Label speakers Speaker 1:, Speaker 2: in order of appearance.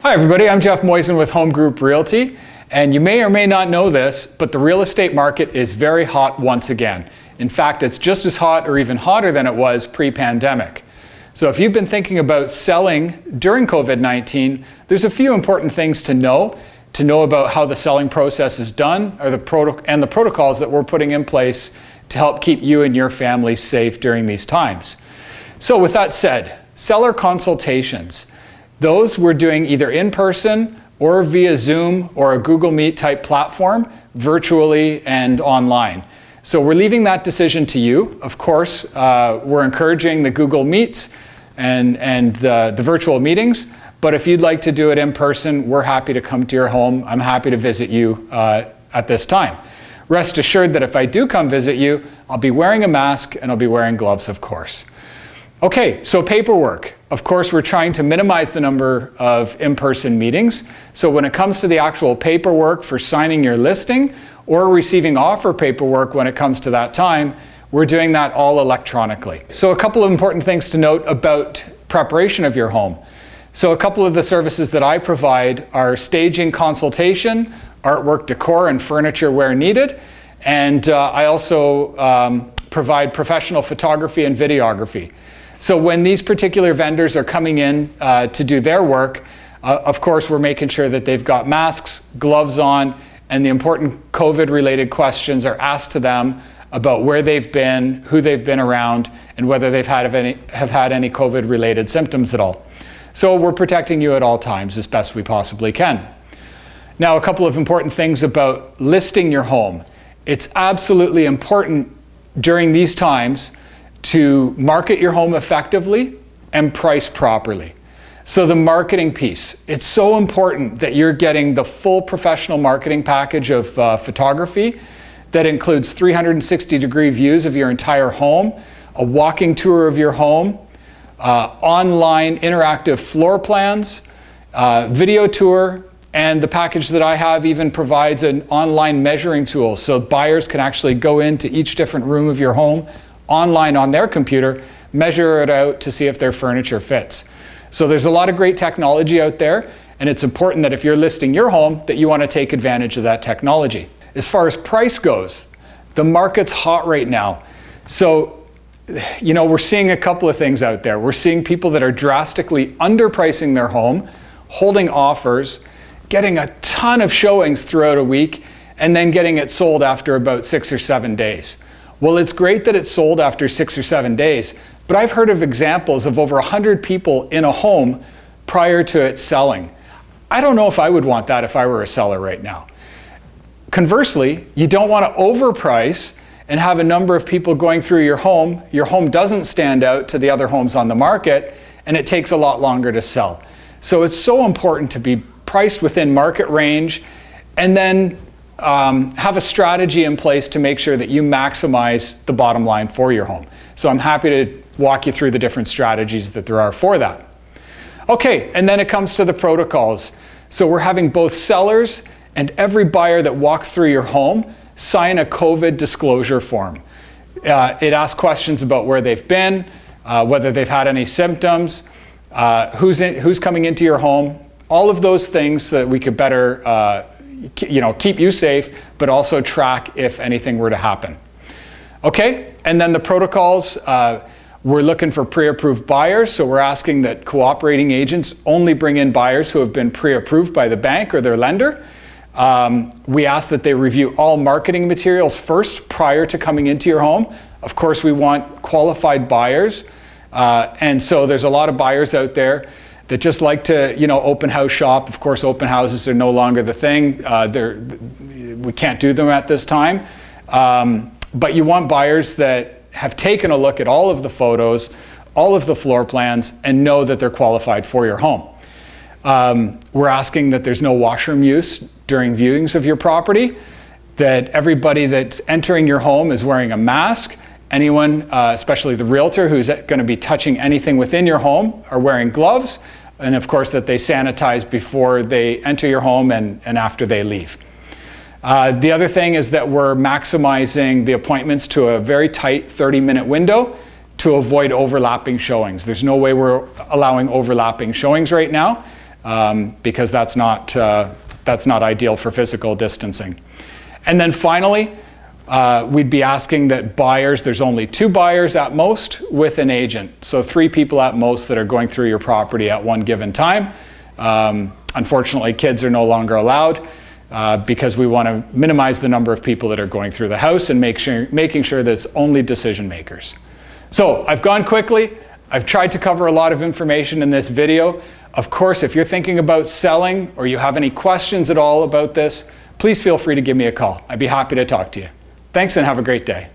Speaker 1: Hi everybody, I'm Jeff Moisan with Home Group Realty, and you may or may not know this, but the real estate market is very hot once again. In fact, it's just as hot or even hotter than it was pre-pandemic. So if you've been thinking about selling during COVID-19, there's a few important things to know about how the selling process is done and the protocols that we're putting in place to help keep you and your family safe during these times. So with that said, seller consultations. Those we're doing either in person or via Zoom or a Google Meet type platform, virtually and online. So we're leaving that decision to you. Of course, we're encouraging the Google Meets and the virtual meetings, but if you'd like to do it in person, we're happy to come to your home. I'm happy to visit you at this time. Rest assured that if I do come visit you, I'll be wearing a mask and I'll be wearing gloves, of course. Okay, so paperwork. Of course, we're trying to minimize the number of in-person meetings. So when it comes to the actual paperwork for signing your listing or receiving offer paperwork when it comes to that time, we're doing that all electronically. So a couple of important things to note about preparation of your home. So a couple of the services that I provide are staging consultation, artwork decor and furniture where needed, and I also provide professional photography and videography. So when these particular vendors are coming in to do their work, of course we're making sure that they've got masks, gloves on, and the important COVID-related questions are asked to them about where they've been, who they've been around, and whether they've had any COVID-related symptoms at all. So we're protecting you at all times as best we possibly can. Now, a couple of important things about listing your home. It's absolutely important during these times to market your home effectively and price properly. So the marketing piece, it's so important that you're getting the full professional marketing package of photography that includes 360-degree views of your entire home, a walking tour of your home, online interactive floor plans, video tour, and the package that I have even provides an online measuring tool so buyers can actually go into each different room of your home online on their computer, measure it out to see if their furniture fits. So there's a lot of great technology out there, and it's important that if you're listing your home that you want to take advantage of that technology. As far as price goes, the market's hot right now. So, you know, we're seeing a couple of things out there. We're seeing people that are drastically underpricing their home, holding offers, getting a ton of showings throughout a week, and then getting it sold after about 6 or 7 days. Well, it's great that it's sold after 6 or 7 days, but I've heard of examples of over 100 people in a home prior to it selling. I don't know if I would want that if I were a seller right now. Conversely, you don't want to overprice and have a number of people going through your home doesn't stand out to the other homes on the market, and it takes a lot longer to sell. So it's so important to be priced within market range and then have a strategy in place to make sure that you maximize the bottom line for your home. So I'm happy to walk you through the different strategies that there are for that. Okay, and then it comes to the protocols. So we're having both sellers and every buyer that walks through your home sign a COVID disclosure form. It asks questions about where they've been, whether they've had any symptoms, who's coming into your home, all of those things so that we could better keep you safe, but also track if anything were to happen. Okay, and then the protocols, we're looking for pre-approved buyers, so we're asking that cooperating agents only bring in buyers who have been pre-approved by the bank or their lender. We ask that they review all marketing materials first prior to coming into your home. Of course, we want qualified buyers, and so there's a lot of buyers out there that just like to, open house shop. Of course, open houses are no longer the thing. We can't do them at this time. But you want buyers that have taken a look at all of the photos, all of the floor plans, and know that they're qualified for your home. We're asking that there's no washroom use during viewings of your property, that everybody that's entering your home is wearing a mask. Anyone, especially the realtor who's going to be touching anything within your home, are wearing gloves. And of course that they sanitize before they enter your home and after they leave. The other thing is that we're maximizing the appointments to a very tight 30-minute window to avoid overlapping showings. There's no way we're allowing overlapping showings right now. because that's not ideal for physical distancing. And then finally, we'd be asking that buyers, there's only 2 buyers at most with an agent. So 3 people at most that are going through your property at one given time. Unfortunately, kids are no longer allowed because we want to minimize the number of people that are going through the house and making sure that it's only decision makers. So I've gone quickly. I've tried to cover a lot of information in this video. Of course, if you're thinking about selling or you have any questions at all about this, please feel free to give me a call. I'd be happy to talk to you. Thanks and have a great day.